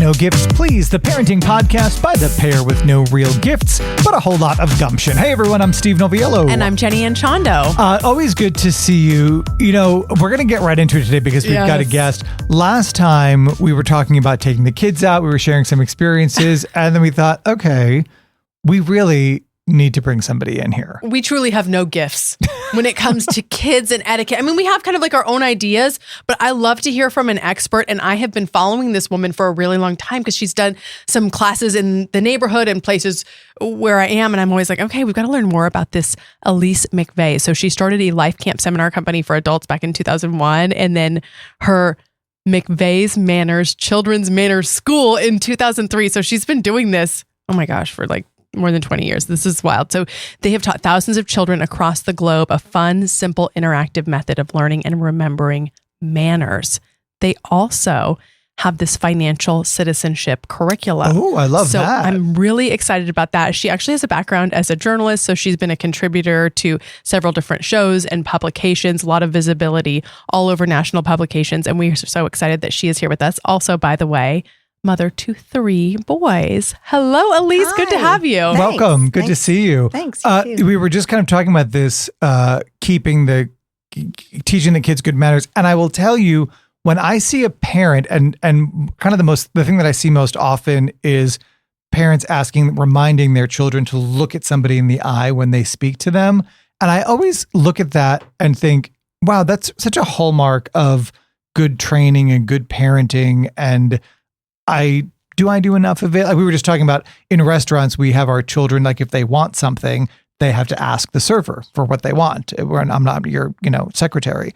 No Gifts, Please, the parenting podcast by the pair with no real gifts, but a whole lot of gumption. Hey everyone, I'm Steve Noviello. And I'm Jenny Anchondo. Always good to see you. You know, we're going to get right into it today because we've got a guest. Last time we were talking about taking the kids out, we were sharing some experiences, and then we thought, okay, we really need to bring somebody in here. We truly have no gifts when it comes to kids and etiquette. I mean, we have kind of like our own ideas, but I love to hear from an expert. And I have been following this woman for a really long time because she's done some classes in the neighborhood and places where I am. And I'm always like, okay, we've got to learn more about this Elise McVeigh. So she started a life camp seminar company for adults back in 2001. And then her McVeigh's Manners, Children's Manners School in 2003. So she's been doing this, oh my gosh, for like more than 20 years. This is wild. So they have taught thousands of children across the globe a fun, simple, interactive method of learning and remembering manners. They also have this financial citizenship curriculum. Oh, I love that. So I'm really excited about that. She actually has a background as a journalist. So she's been a contributor to several different shows and publications, a lot of visibility all over national publications. And we are so excited that she is here with us. Also, by the way, mother to 3 boys. Hello, Elise. Hi. Good to have you. Thanks. Welcome. Good to see you. Thanks. You too. We were just kind of talking about this, teaching the kids good manners. And I will tell you, when I see a parent and kind of the thing that I see most often is parents reminding their children to look at somebody in the eye when they speak to them. And I always look at that and think, wow, that's such a hallmark of good training and good parenting. And do I do enough of it? Like we were just talking about in restaurants, we have our children, like if they want something, they have to ask the server for what they want. I'm not your, secretary.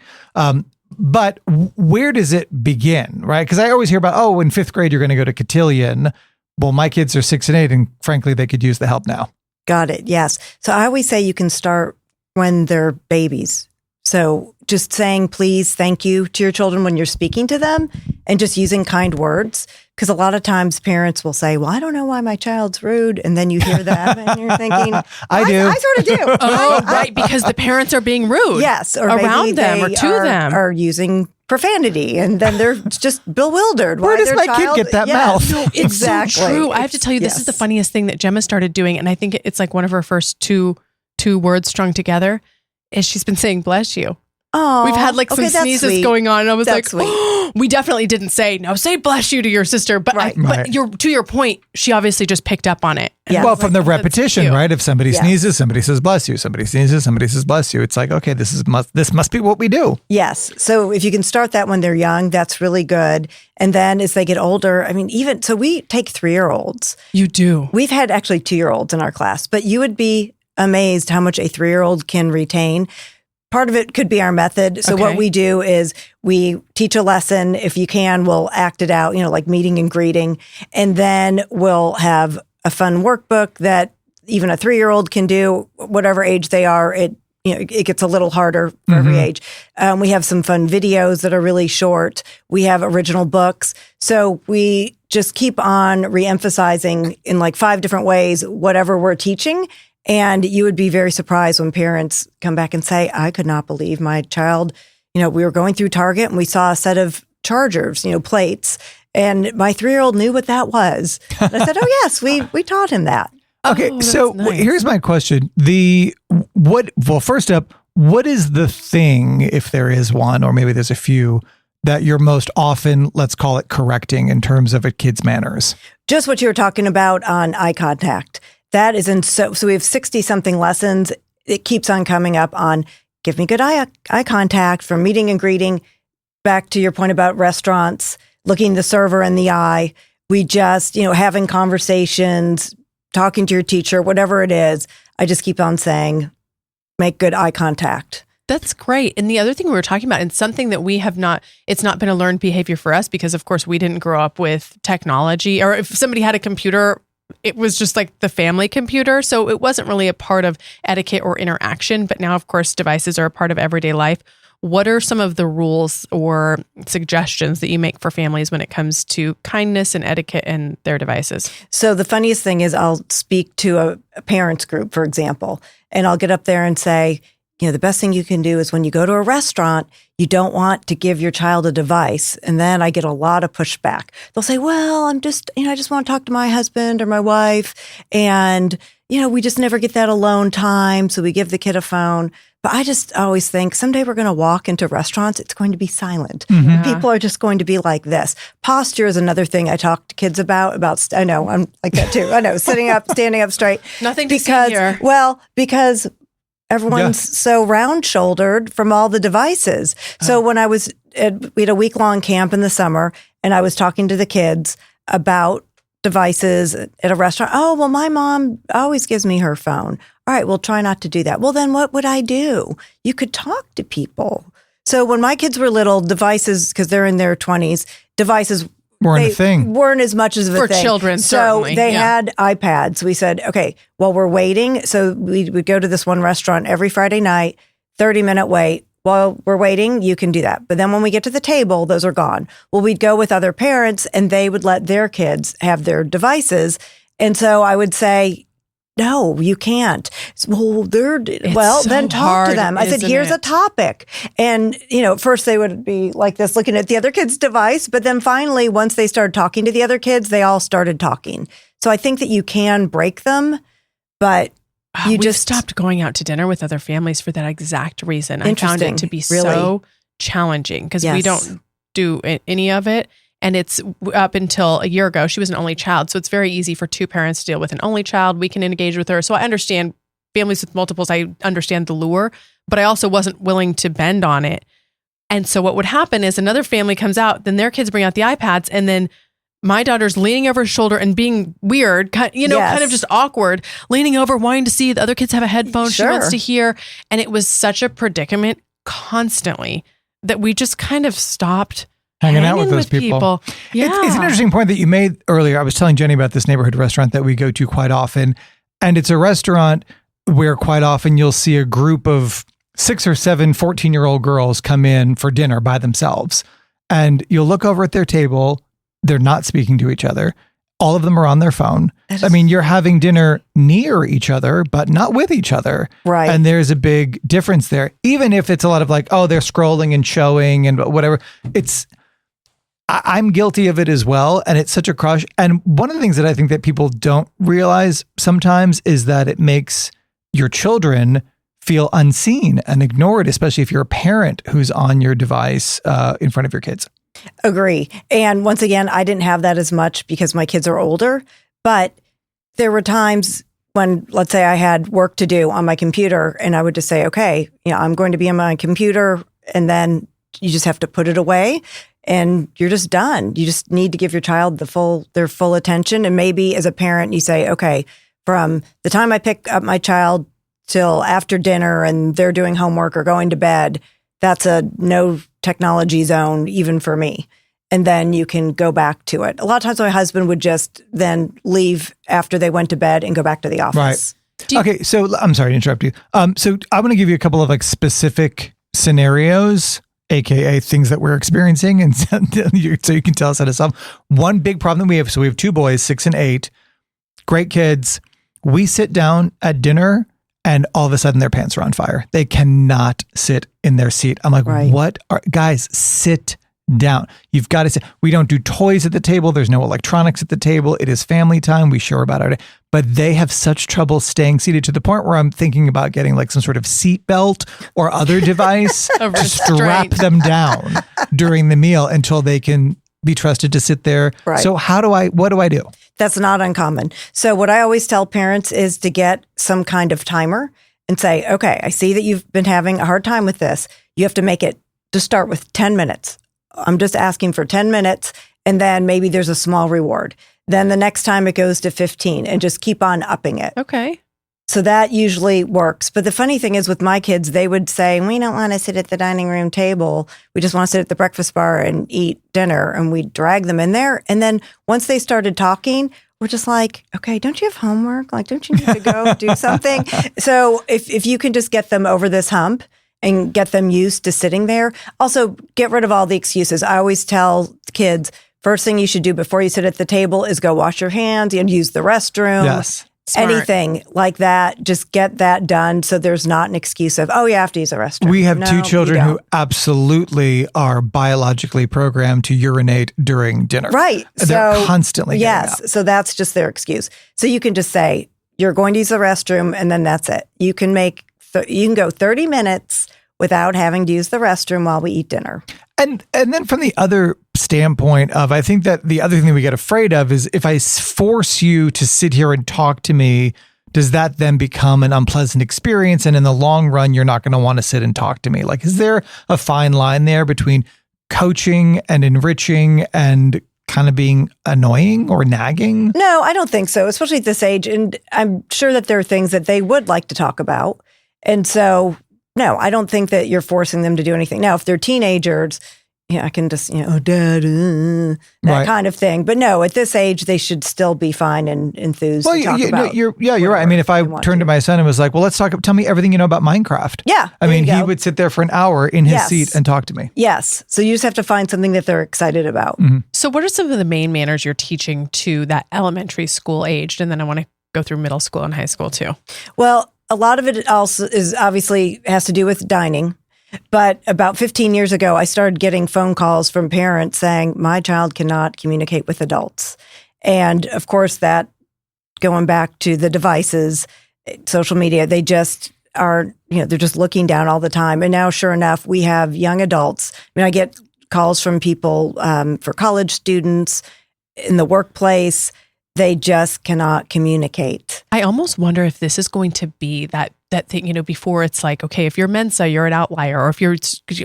But where does it begin, right? Because I always hear about, in 5th grade, you're going to go to cotillion. Well, my kids are 6 and 8, and frankly, they could use the help now. Got it. Yes. So I always say you can start when they're babies. So just saying please, thank you to your children when you're speaking to them and just using kind words. Because a lot of times parents will say, well, I don't know why my child's rude. And then you hear that and you're thinking, I do. I sort of do. Right. Because the parents are being rude. Yes. Or around them or to them. Or using profanity. And then they're just bewildered. Where does my kid get that mouth? No, it's exactly. So true. I have to tell you, this is the funniest thing that Gemma started doing. And I think it's like one of her first two words strung together is she's been saying, bless you. Oh, we've had like some sneezes sweet. Going on. And I was that's like, we definitely didn't say, no, say bless you to your sister. But Right. To your point, she obviously just picked up on it. Yeah. Well, from the repetition, right? If somebody sneezes, somebody says bless you. Somebody sneezes, somebody says bless you. It's like, okay, this must be what we do. Yes. So if you can start that when they're young, that's really good. And then as they get older, I mean, so we take 3-year-olds. You do. We've had actually 2-year-olds in our class, but you would be amazed how much a 3-year-old can retain. Part of it could be our method. So what we do is we teach a lesson. If you can, we'll act it out, like meeting and greeting. And then we'll have a fun workbook that even a 3-year-old can do, whatever age they are. It gets a little harder for every age. We have some fun videos that are really short. We have original books. So we just keep on reemphasizing in like 5 different ways, whatever we're teaching. And you would be very surprised when parents come back and say, I could not believe my child, we were going through Target and we saw a set of chargers, plates. And my 3-year-old knew what that was. And I said, oh, yes, we taught him that. Okay, so nice. Here's my question. First up, what is the thing, if there is one, or maybe there's a few, that you're most often, let's call it, correcting in terms of a kid's manners? Just what you were talking about on eye contact. That is so we have 60-something lessons. It keeps on coming up on give me good eye contact from meeting and greeting. Back to your point about restaurants, looking the server in the eye. We just, having conversations, talking to your teacher, whatever it is. I just keep on saying, make good eye contact. That's great. And the other thing we were talking about, and something that it's not been a learned behavior for us because, of course, we didn't grow up with technology. Or if somebody had a computer, it was just like the family computer. So it wasn't really a part of etiquette or interaction. But now, of course, devices are a part of everyday life. What are some of the rules or suggestions that you make for families when it comes to kindness and etiquette and their devices? So the funniest thing is I'll speak to a parents group, for example, and I'll get up there and say, the best thing you can do is when you go to a restaurant, you don't want to give your child a device. And then I get a lot of pushback. They'll say, well, I just want to talk to my husband or my wife. And, we just never get that alone time. So we give the kid a phone. But I just always think someday we're going to walk into restaurants. It's going to be silent. Mm-hmm. Yeah. People are just going to be like this. Posture is another thing I talk to kids about. I know, I'm like that too. I know, sitting up, standing up straight. Nothing to see here. Well, because everyone's so round-shouldered from all the devices. So when we had a week-long camp in the summer, and I was talking to the kids about devices at a restaurant. Oh, well, my mom always gives me her phone. All right, well, try not to do that. Well, then what would I do? You could talk to people. So when my kids were little, devices, because they're in their 20s, devices weren't a thing. Weren't as much as a for thing. Children, so certainly. they had iPads. We said, okay, while we're waiting, so we would go to this one restaurant every Friday night, 30-minute wait. While we're waiting, you can do that. But then when we get to the table, those are gone. Well, we'd go with other parents and they would let their kids have their devices. And so I would say, no, you can't. Well, then talk hard, to them. I said, here's a topic. And, at first they would be like this, looking at the other kid's device. But then finally, once they started talking to the other kids, they all started talking. So I think that you can break them, but we just stopped going out to dinner with other families for that exact reason. I found it to be so challenging because we don't do any of it. And it's up until a year ago, she was an only child. So it's very easy for two parents to deal with an only child. We can engage with her. So I understand families with multiples. I understand the lure, but I also wasn't willing to bend on it. And so what would happen is another family comes out, then their kids bring out the iPads, and then my daughter's leaning over her shoulder and being weird, kind of just awkward, leaning over, wanting to see the other kids have a headphone. Sure. She wants to hear. And it was such a predicament constantly that we just kind of stopped hanging out with those people. Yeah. It's an interesting point that you made earlier. I was telling Jenny about this neighborhood restaurant that we go to quite often. And it's a restaurant where quite often you'll see a group of 6 or 7 14-year-old girls come in for dinner by themselves. And you'll look over at their table. They're not speaking to each other. All of them are on their phone. You're having dinner near each other, but not with each other. Right. And there's a big difference there. Even if it's a lot of like, oh, they're scrolling and showing and whatever. I'm guilty of it as well. And it's such a crush. And one of the things that I think that people don't realize sometimes is that it makes your children feel unseen and ignored, especially if you're a parent who's on your device in front of your kids. Agree. And once again, I didn't have that as much because my kids are older, but there were times when, let's say I had work to do on my computer and I would just say, okay, I'm going to be on my computer, and then you just have to put it away and you're just done. You just need to give your child their full attention. And maybe as a parent, you say, okay, from the time I pick up my child till after dinner and they're doing homework or going to bed, that's a no technology zone, even for me. And then you can go back to it. A lot of times my husband would just then leave after they went to bed and go back to the office. Right. Okay. So I'm sorry to interrupt you. So I want to give you a couple of specific scenarios, AKA things that we're experiencing. And so you can tell us how to solve. One big problem that we have. So we have 2 boys, 6 and 8, great kids. We sit down at dinner and all of a sudden their pants are on fire. They cannot sit in their seat. I'm like, guys, sit down. You've got to sit. We don't do toys at the table. There's no electronics at the table. It is family time. We share about it. But they have such trouble staying seated to the point where I'm thinking about getting some sort of seat belt or other device to strap them down during the meal until they can be trusted to sit there. Right. So what do I do? That's not uncommon. So what I always tell parents is to get some kind of timer and say, okay, I see that you've been having a hard time with this. You have to make it to start with 10 minutes. I'm just asking for 10 minutes, and then maybe there's a small reward. Then the next time it goes to 15 and just keep on upping it. Okay. So that usually works. But the funny thing is with my kids, they would say, we don't want to sit at the dining room table. We just want to sit at the breakfast bar and eat dinner. And we drag them in there. And then once they started talking, we're just like, okay, don't you have homework? Don't you need to go do something? So if you can just get them over this hump and get them used to sitting there. Also, get rid of all the excuses. I always tell kids, first thing you should do before you sit at the table is go wash your hands and use the restroom. Yes. Smart. Anything like that, just get that done so there's not an excuse of, oh, you have to use the restroom. We have No, two you children who don't. absolutely are biologically programmed to urinate during dinner. Right. They're constantly getting up. So that's just their excuse. So you can just say, you're going to use the restroom, and then that's it. You can you can go 30 minutes without having to use the restroom while we eat dinner. And then from the other standpoint of, I think that the other thing that we get afraid of is if I force you to sit here and talk to me, does that then become an unpleasant experience? And in the long run, you're not going to want to sit and talk to me. Like, is there a fine line there between coaching and enriching and kind of being annoying or nagging? No, I don't think so, especially at this age. And I'm sure that there are things that they would like to talk about. And so, no, I don't think that you're forcing them to do anything. Now, if they're teenagers, I can just, oh, dad, that Right. kind of thing. But no, at this age, they should still be fine and enthused to talk about. You're right. I mean, if I turned to my son and was like, well, let's tell me everything you know about Minecraft. Yeah. I mean, there you he go. would sit there for an hour in his Yes. seat and talk to me. Yes. So you just have to find something that they're excited about. Mm-hmm. So what are some of the main manners you're teaching to that elementary school aged? And then I want to go through middle school and high school too. Well, a lot of it also is obviously has to do with dining. But about 15 years ago, I started getting phone calls from parents saying, my child cannot communicate with adults. And of course, that going back to the devices, social media, they just are, they're just looking down all the time. And now, sure enough, we have young adults. I mean, I get calls from people for college students in the workplace. They just cannot communicate. I almost wonder if this is going to be that thing, before it's like, okay, if you're Mensa, you're an outlier, or if you're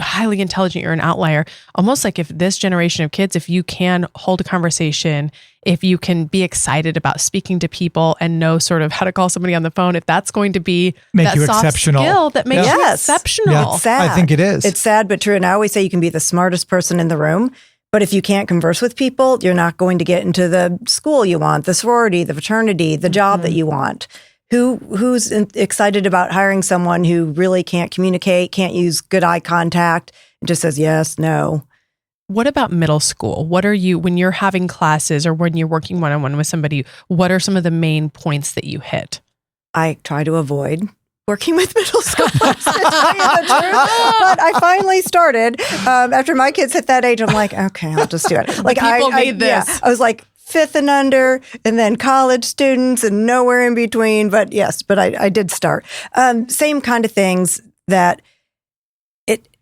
highly intelligent, you're an outlier. Almost like if this generation of kids, if you can hold a conversation, if you can be excited about speaking to people and know sort of how to call somebody on the phone, if that's going to be Make that you soft exceptional. skill that makes you Yes. exceptional. Yeah. It's sad. I think it is. It's sad but true. And I always say you can be the smartest person in the room, but if you can't converse with people, you're not going to get into the school you want, the sorority, the fraternity, the job that you want. Who's excited about hiring someone who really can't communicate, can't use good eye contact, and just says yes, no? What about middle school? What are you, when you're having classes or when you're working one-on-one with somebody, what are some of the main points that you hit? I try to avoid working with middle schoolers, to tell you the truth. But I finally started. After my kids hit that age, I'm like, okay, I'll just do it. Like people made this. Yeah, I was like, 5th and under, and then college students and nowhere in between. But yes, I did start. Same kind of things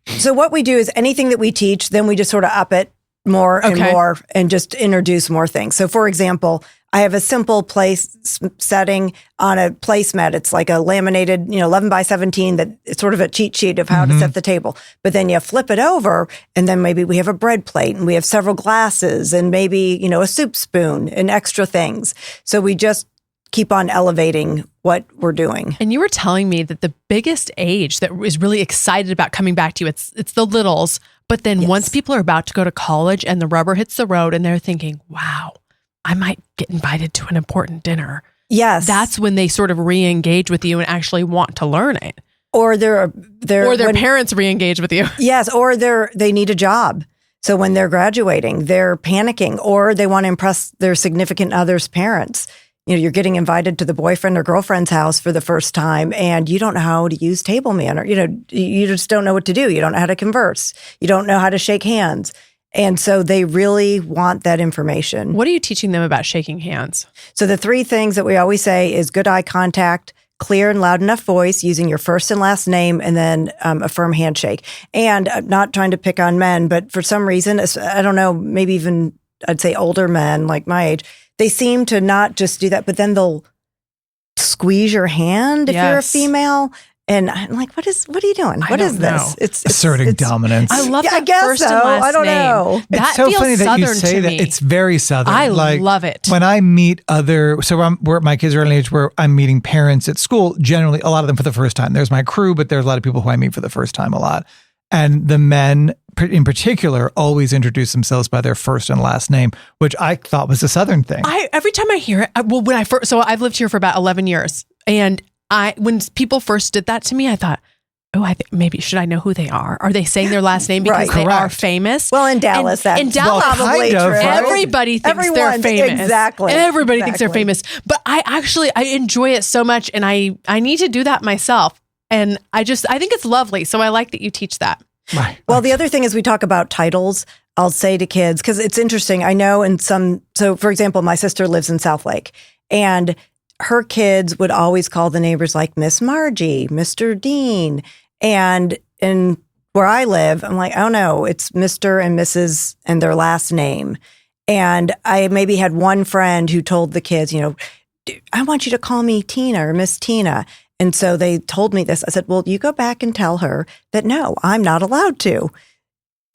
so what we do is anything that we teach, then we just sort of up it more and more and just introduce more things. So for example, I have a simple place setting on a placemat. It's like a laminated, 11 by 17 that it's sort of a cheat sheet of how to set the table. But then you flip it over and then maybe we have a bread plate and we have several glasses and maybe, a soup spoon and extra things. So we just keep on elevating what we're doing. And you were telling me that the biggest age that is really excited about coming back to you, it's the littles. But then once people are about to go to college and the rubber hits the road and they're thinking, wow, I might get invited to an important dinner. Yes. That's when they sort of re-engage with you and actually want to learn it. Or their parents re-engage with you. Yes, or they need a job. So when they're graduating, they're panicking or they want to impress their significant other's parents. You're getting invited to the boyfriend or girlfriend's house for the first time and you don't know how to use table manner. You just don't know what to do. You don't know how to converse. You don't know how to shake hands. And so they really want that information. What are you teaching them about shaking hands? So the 3 things that we always say is good eye contact, clear and loud enough voice using your first and last name, and then a firm handshake. And I'm not trying to pick on men, but for some reason, I don't know, maybe even I'd say older men like my age, they seem to not just do that, but then they'll squeeze your hand if you're a female. And I'm like, what are you doing? What is this? It's asserting dominance. I love that I guess first so. and last I don't know. That It's so feels funny that you Southern say to that. me. It's very Southern. I love it. When I meet we're my kids are at an age where I'm meeting parents at school, generally a lot of them for the first time. There's my crew, but there's a lot of people who I meet for the first time a lot. And the men in particular always introduce themselves by their first and last name, which I thought was a Southern thing. Every time I hear it, so I've lived here for about 11 years. And when people first did that to me, I thought, oh, I think maybe should I know who they are? Are they saying their last name because they are famous? Well, in Dallas, that's in Dallas, probably true. Everybody thinks they're famous. Exactly. Everybody thinks they're famous. But I enjoy it so much, and I need to do that myself. And I think it's lovely. So I like that you teach that. Right. Well, the other thing is we talk about titles. I'll say to kids, because it's interesting. I know so for example, my sister lives in South Lake, and her kids would always call the neighbors like Miss Margie, Mr. Dean. And in where I live, I'm like, oh no, it's Mr. and Mrs. and their last name. And I maybe had one friend who told the kids, I want you to call me Tina or Miss Tina. And so they told me this. I said, well, you go back and tell her that, no, I'm not allowed to.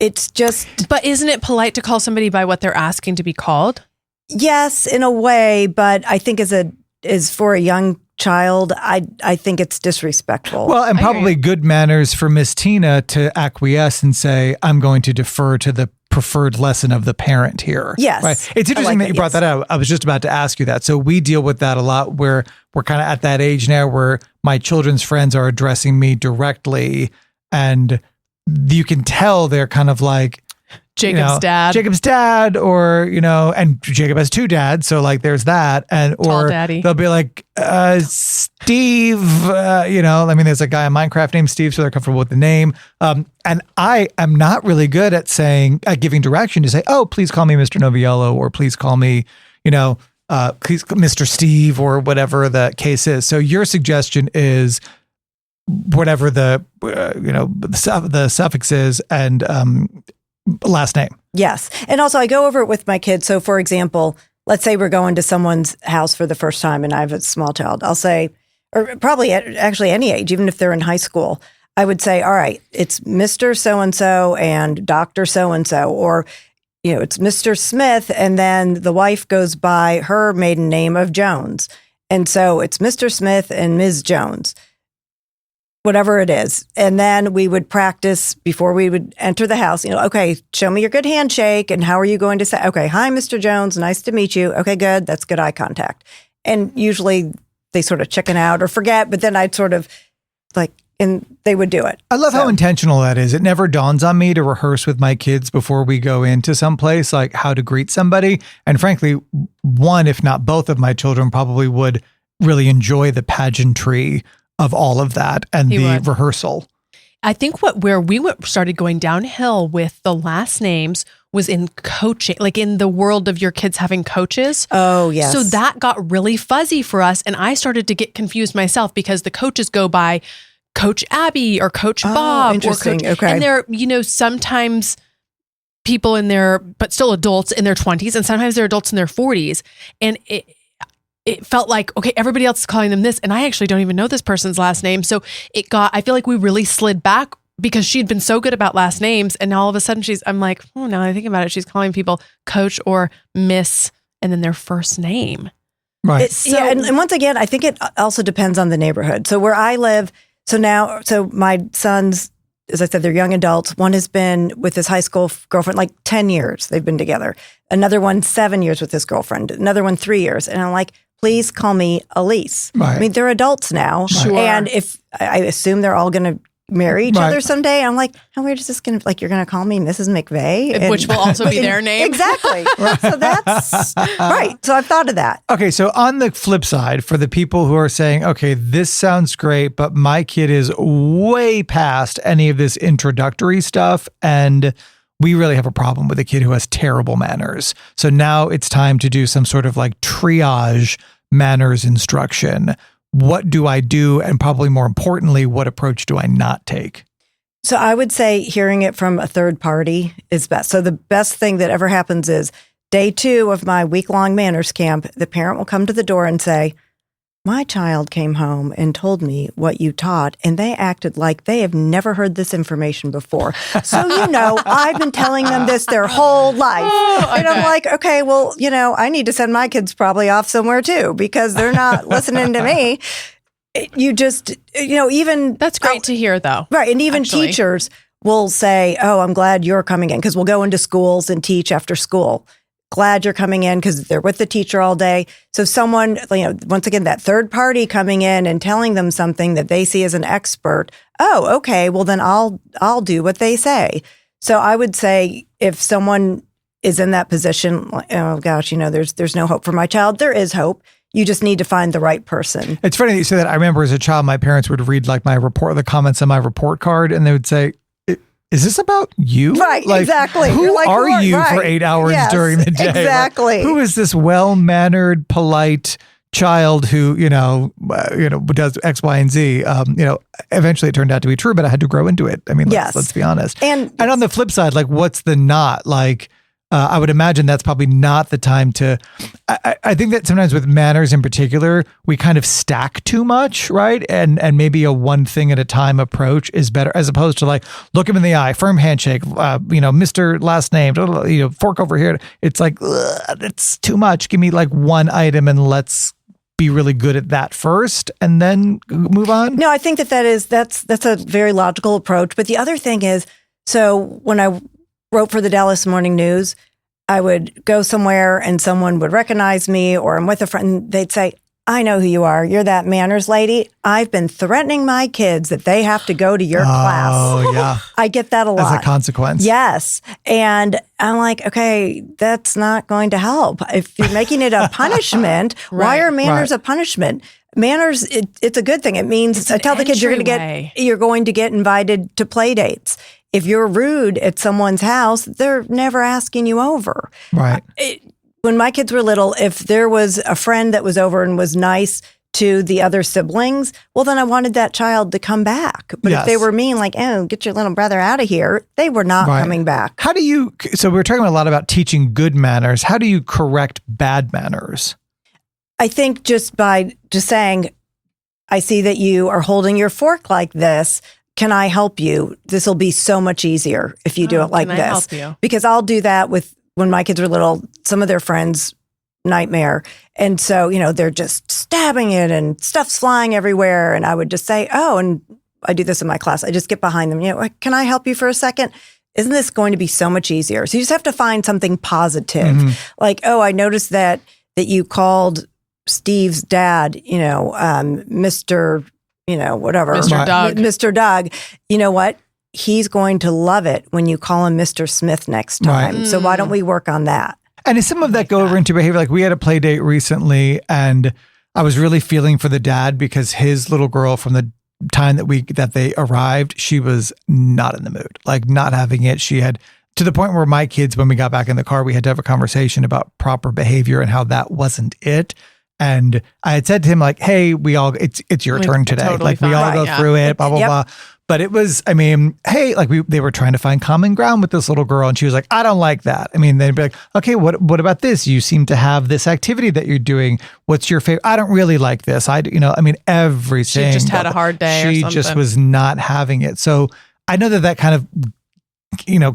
It's just. But isn't it polite to call somebody by what they're asking to be called? Yes, in a way. But I think as for a young child, I think it's disrespectful. Well, and probably good manners for Miss Tina to acquiesce and say, I'm going to defer to the preferred lesson of the parent here. Yes. Right. It's interesting that you brought that up. I was just about to ask you that. So we deal with that a lot where we're kind of at that age now where my children's friends are addressing me directly, and you can tell they're kind of like, Jacob's dad, or, and Jacob has two dads. So like there's that. Or they'll be like, Steve, there's a guy in Minecraft named Steve, so they're comfortable with the name. And I am not really good at giving direction to say, oh, please call me Mr. Noviello, or please call me, please Mr. Steve, or whatever the case is. So your suggestion is whatever the suffix is and, last name. Yes. And also I go over it with my kids. So for example, let's say we're going to someone's house for the first time and I have a small child. I'll say, or probably at actually any age, even if they're in high school, I would say, all right, it's Mr. So-and-so and Dr. So-and-so, or, it's Mr. Smith. And then the wife goes by her maiden name of Jones. And so it's Mr. Smith and Ms. Jones. Whatever it is. And then we would practice before we would enter the house, okay, show me your good handshake. And how are you going to say, okay, hi, Mr. Jones, nice to meet you. Okay, good. That's good eye contact. And usually they sort of chicken out or forget, but then I'd sort of and they would do it. I love how intentional that is. It never dawns on me to rehearse with my kids before we go into someplace, like how to greet somebody. And frankly, one, if not both of my children probably would really enjoy the pageantry of all of that and rehearsal. I think where we started going downhill with the last names was in coaching, like in the world of your kids having coaches. Oh, yes. So that got really fuzzy for us. And I started to get confused myself because the coaches go by Coach Abby or Coach Bob. Interesting. Okay. And they're, sometimes people but still adults in their 20s, and sometimes they're adults in their 40s. And it felt like, okay, everybody else is calling them this, and I actually don't even know this person's last name. So I feel like we really slid back because she'd been so good about last names, and all of a sudden I'm like, oh, now I think about it, she's calling people Coach or Miss, and then their first name. Right. And once again, I think it also depends on the neighborhood. So where I live, so my sons, as I said, they're young adults. One has been with his high school girlfriend, like 10 years they've been together. Another one, 7 years with his girlfriend. Another one, 3 years. And I'm like, please call me Elise. Right. I mean, they're adults now. Sure. And if I assume they're all going to marry each other someday, I'm like, how weird is this going to, you're going to call me Mrs. McVeigh? Which will also be their name. Exactly. So that's right. So I've thought of that. Okay. So on the flip side, for the people who are saying, okay, this sounds great, but my kid is way past any of this introductory stuff, and we really have a problem with a kid who has terrible manners. So now it's time to do some sort of triage manners instruction. What do I do? And probably more importantly, what approach do I not take? So I would say hearing it from a third party is best. So the best thing that ever happens is day 2 of my week-long manners camp, the parent will come to the door and say, my child came home and told me what you taught, and they acted like they have never heard this information before. So, I've been telling them this their whole life. And I'm like, okay, well, I need to send my kids probably off somewhere too, because they're not listening to me. You just, even... That's great to hear, though. Right. And even teachers will say, oh, I'm glad you're coming in, because we'll go into schools and teach after school glad you're coming in because they're with the teacher all day. So someone, once again, that third party coming in and telling them something that they see as an expert. Oh, okay. Well, then I'll do what they say. So I would say if someone is in that position, oh gosh, there's no hope for my child. There is hope. You just need to find the right person. It's funny that you say that. I remember as a child, my parents would read like the comments on my report card, and they would say, is this about you? Right, exactly. Who are you for 8 hours during the day? Exactly. Like, who is this well-mannered, polite child who, does X, Y, and Z? Eventually it turned out to be true, but I had to grow into it. I mean, let's be honest. And on the flip side, like, what's the not? Like, I would imagine that's probably not the time to, I think that sometimes with manners in particular, we kind of stack too much, right? And maybe a one thing at a time approach is better, as opposed to like, look him in the eye, firm handshake, Mr. last name, fork over here. It's like, it's too much. Give me like one item and let's be really good at that first and then move on. No, I think that's a very logical approach. But the other thing is, so when I wrote for the Dallas Morning News, I would go somewhere and someone would recognize me, or I'm with a friend, they'd say, I know who you are. You're that manners lady. I've been threatening my kids that they have to go to your class. Oh, yeah. I get that a lot. As a consequence. Yes. And I'm like, okay, that's not going to help. If you're making it a punishment, why are manners a punishment? Manners, it's a good thing. It means I tell the kids you're going to get invited to play dates. If you're rude at someone's house, they're never asking you over. Right. When my kids were little, if there was a friend that was over and was nice to the other siblings, well, then I wanted that child to come back. But if they were mean, like, oh, get your little brother out of here, they were not coming back. How do you, so we're talking a lot about teaching good manners. How do you correct bad manners? I think just by saying, I see that you are holding your fork like this. Can I help you? This will be so much easier if you do it like this. Can I help you? Because I'll do that with, when my kids were little, some of their friends, nightmare. And so, they're just stabbing it and stuff's flying everywhere. And I would just say, oh, and I do this in my class. I just get behind them. Can I help you for a second? Isn't this going to be so much easier? So you just have to find something positive. Mm-hmm. Like, oh, I noticed that you called Steve's dad, Mr. Whatever. Mr. Doug. Mr. Doug. You know what? He's going to love it when you call him Mr. Smith next time. Right. So why don't we work on that? And does some of that go over into behavior? Like, we had a play date recently and I was really feeling for the dad because his little girl, from the time that they arrived, she was not in the mood, like not having it. She had, to the point where my kids, when we got back in the car, we had to have a conversation about proper behavior and how that wasn't it. And I had said to him, like, hey, it's your turn today. Totally like, we all go through it, blah, blah, blah. But it was, hey, like they were trying to find common ground with this little girl. And she was like, I don't like that. They'd be like, okay, what about this? You seem to have this activity that you're doing. What's your favorite? I don't really like this. Everything. She just had a hard day. She just was not having it. So I know that kind of,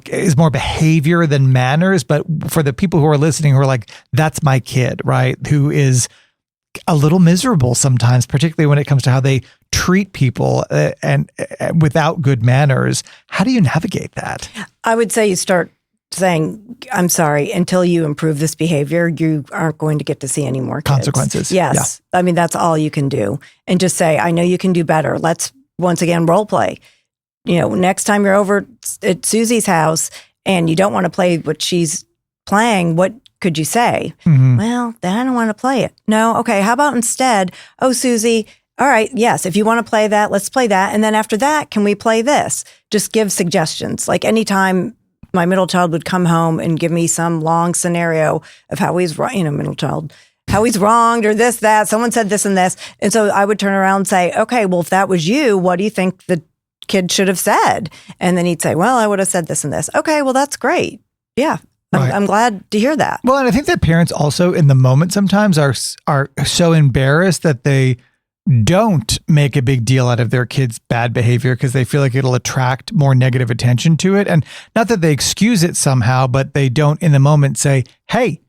is more behavior than manners. But for the people who are listening who are like, that's my kid, right? Who is a little miserable sometimes, particularly when it comes to how they treat people and without good manners. How do you navigate that? I would say you start saying, I'm sorry, until you improve this behavior, you aren't going to get to see any more kids. Consequences. Yes. Yeah. That's all you can do. And just say, I know you can do better. Let's once again role play. Next time you're over at Susie's house and you don't want to play what she's playing, what could you say? Mm-hmm. Well, then I don't want to play it. No. Okay. How about instead, oh, Susie, all right. Yes. If you want to play that, let's play that. And then after that, can we play this? Just give suggestions. Like anytime my middle child would come home and give me some long scenario of how he's wrong, middle child, how he's wronged or this, that, someone said this and this. And so I would turn around and say, okay, well, if that was you, what do you think the kid should have said? And then he'd say, well, I would have said this and this. Okay, well, that's great. Yeah. Right. I'm glad to hear that. Well, and I think that parents also in the moment sometimes are so embarrassed that they don't make a big deal out of their kids' bad behavior because they feel like it'll attract more negative attention to it. And not that they excuse it somehow, but they don't in the moment say, hey,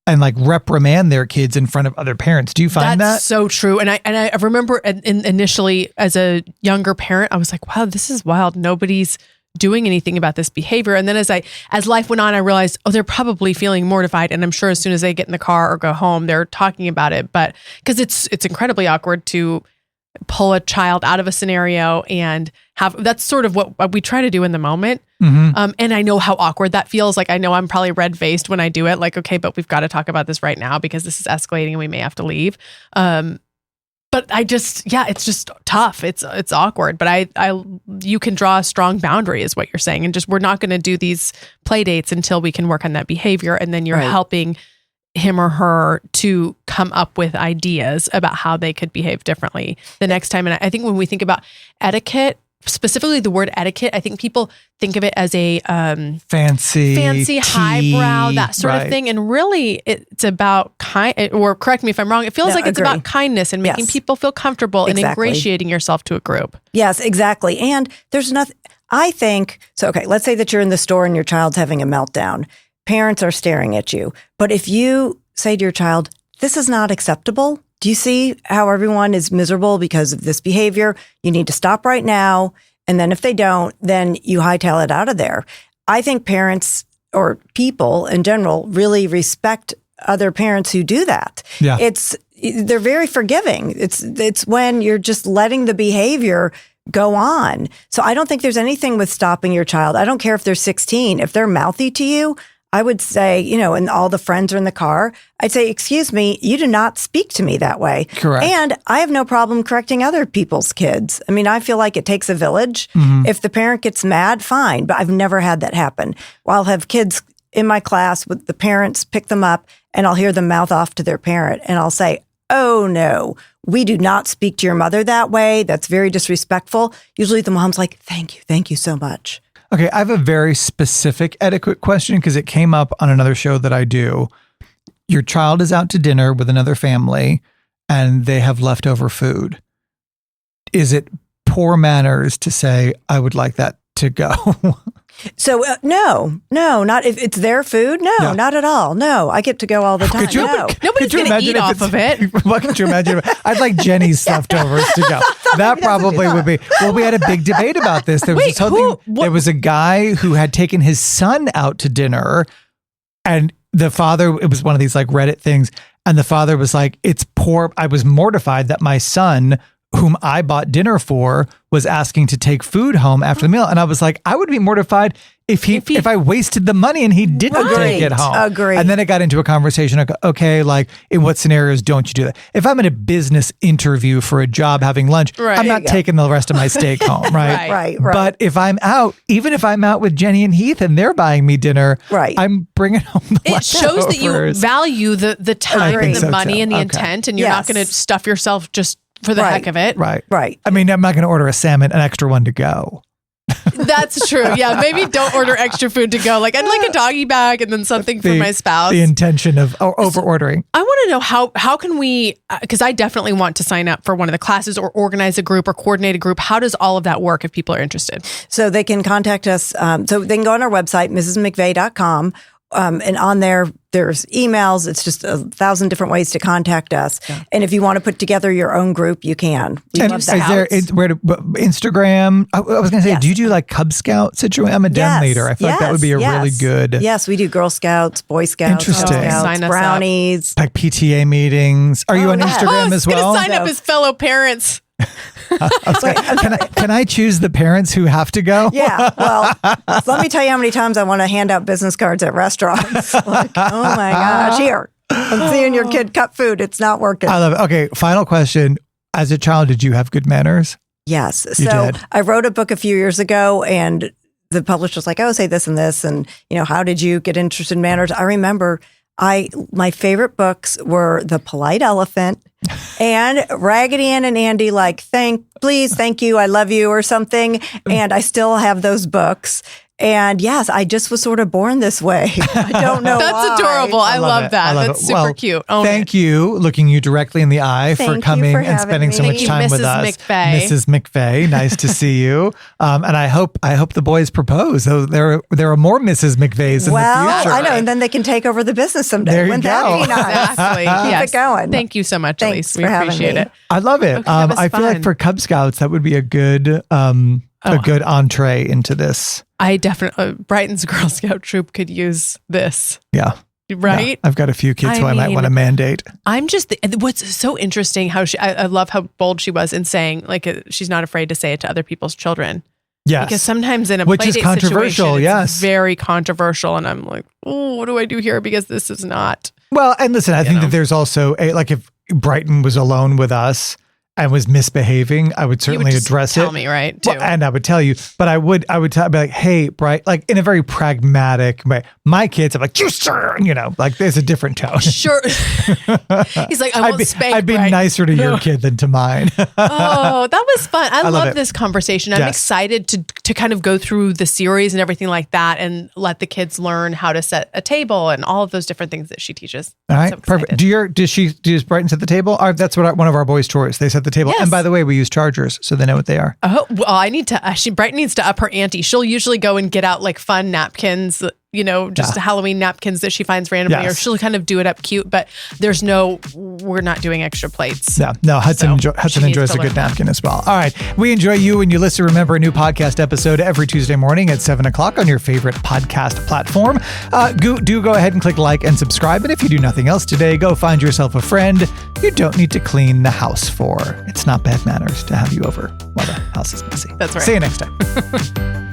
and like reprimand their kids in front of other parents. Do you find that? That's so true. And I remember initially as a younger parent, I was like, wow, this is wild. Nobody's doing anything about this behavior. And then as life went on, I realized, they're probably feeling mortified. And I'm sure as soon as they get in the car or go home, they're talking about it. But because it's incredibly awkward to pull a child out of a scenario and that's sort of what we try to do in the moment. And I know how awkward that feels. Like, I know I'm probably red-faced when I do it. Like, okay, but we've got to talk about this right now because this is escalating and we may have to leave. But it's just tough. It's awkward, but you can draw a strong boundary is what you're saying. And just, we're not going to do these play dates until we can work on that behavior. And then you're helping him or her to come up with ideas about how they could behave differently the next time. And I think when we think about etiquette, specifically the word etiquette, I think people think of it as a fancy, highbrow, that sort of thing. And really, it's about or correct me if I'm wrong, it feels like it's about kindness and making people feel comfortable and ingratiating yourself to a group. Yes, exactly. And there's nothing, I think, so okay, let's say that you're in the store and your child's having a meltdown. Parents are staring at you. But if you say to your child, this is not acceptable, do you see how everyone is miserable because of this behavior? You need to stop right now. And then if they don't, then you hightail it out of there. I think parents or people in general really respect other parents who do that. Yeah. They're very forgiving. It's when you're just letting the behavior go on. So I don't think there's anything with stopping your child. I don't care if they're 16. If they're mouthy to you, I would say, and all the friends are in the car, I'd say, excuse me, you do not speak to me that way. Correct. And I have no problem correcting other people's kids. I mean, I feel like it takes a village. If the parent gets mad, fine. But I've never had that happen. I'll have kids in my class with the parents pick them up and I'll hear them mouth off to their parent. And I'll say, oh no, we do not speak to your mother that way. That's very disrespectful. Usually the mom's like, thank you so much. Okay, I have a very specific etiquette question because it came up on another show that I do. Your child is out to dinner with another family and they have leftover food. Is it poor manners to say, I would like that to go? So no, not if it's their food. No, not at all. No, I get to go all the time. Nobody's going to eat off of it. What could you imagine? I'd like Jenny's leftovers to go. That probably would be. Well, we had a big debate about this. There was there was a guy who had taken his son out to dinner, and the father, it was one of these like Reddit things, and the father was like, "It's poor. I was mortified that my son, whom I bought dinner for, was asking to take food home after the meal." And I was like, I would be mortified if I wasted the money and he didn't take it home. Agreed. And then it got into a conversation. Okay, like in what scenarios don't you do that? If I'm in a business interview for a job having lunch, I'm not taking the rest of my steak home, right? Right. But if I'm out, even if I'm out with Jenny and Heath and they're buying me dinner, I'm bringing home the leftovers. It shows that you value the time and the money and the intent, and you're not going to stuff yourself just for the heck of it. Right. I mean, I'm not going to order a salmon, an extra one to go. That's true. Yeah, maybe don't order extra food to go. Like, I'd like a doggy bag and then something for my spouse. The intention of over ordering. I want to know how can we, because I definitely want to sign up for one of the classes or organize a group or coordinate a group. How does all of that work if people are interested? So they can contact us. So they can go on our website, mrsmcveigh.com. And on there's emails. It's just 1,000 different ways to contact us. Yeah. And if you want to put together your own group, you can. Is there Instagram? I was going to say, do you do like Cub Scout situation? I'm a den leader. I feel like that would be a really good. Yes, we do Girl Scouts, Boy Scouts, Interesting. Scouts, brownies, like PTA meetings. Are you on Instagram as well? I was going to sign up as fellow parents. Can I choose the parents who have to go? Yeah. Well, let me tell you how many times I want to hand out business cards at restaurants. Like, oh my gosh, here, I'm seeing your kid cut food. It's not working. I love it. Okay, final question. As a child, did you have good manners? Yes. So I wrote a book a few years ago, and the publisher was like, "Oh, say this and this," and how did you get interested in manners? I remember my favorite books were The Polite Elephant and Raggedy Ann and Andy, like, please, thank you, I love you, or something. And I still have those books. And yes, I just was sort of born this way. I don't know That's why. adorable. I love that. That's super cute. Thank you, looking you directly in the eye for coming and spending so much time with us. Mrs. McVeigh, nice to see you. And I hope the boys propose. So there are more Mrs. McVeighs in the future. I know, and then they can take over the business someday. There you go. Wouldn't that be nice? Exactly. Keep it going. Thank you so much, Elise. We appreciate it. I love it. Okay, I feel like for Cub Scouts, that would be a good a good entree into this. I definitely, Brighton's Girl Scout troop could use this. Yeah. Right? Yeah. I've got a few kids who I might want to mandate. I'm just, what's so interesting how I love how bold she was in saying, like, she's not afraid to say it to other people's children. Yes. Because sometimes in a which is controversial, it's very controversial. And I'm like, oh, what do I do here? Because this is not. Well, and listen, I think that there's also if Brighton was alone with us and was misbehaving, I would certainly address it. Tell me, right? Too. Well, and I would tell you, but I would be like, hey, Bright, like in a very pragmatic way. My kids are like, like there's a different tone. Sure. He's like, I won't spank. I'd be nicer to your kid than to mine. Oh, that was fun. I love this conversation. I'm excited to kind of go through the series and everything like that and let the kids learn how to set a table and all of those different things that she teaches. All right, perfect. Does Brighton set the table? That's what one of our boys' chores. They set the table. Yes. And by the way, we use chargers, so they know what they are. Oh, well, I need to, Brighton needs to up her ante. She'll usually go and get out like fun napkins, just Halloween napkins that she finds randomly, or she'll kind of do it up cute, but we're not doing extra plates. No, Hudson enjoys a good napkin as well. All right. We enjoy you when you listen. Remember, a new podcast episode every Tuesday morning at 7:00 on your favorite podcast platform. Do go ahead and click like and subscribe. And if you do nothing else today, go find yourself a friend you don't need to clean the house for. It's not bad manners to have you over while the house is messy. That's right. See you next time.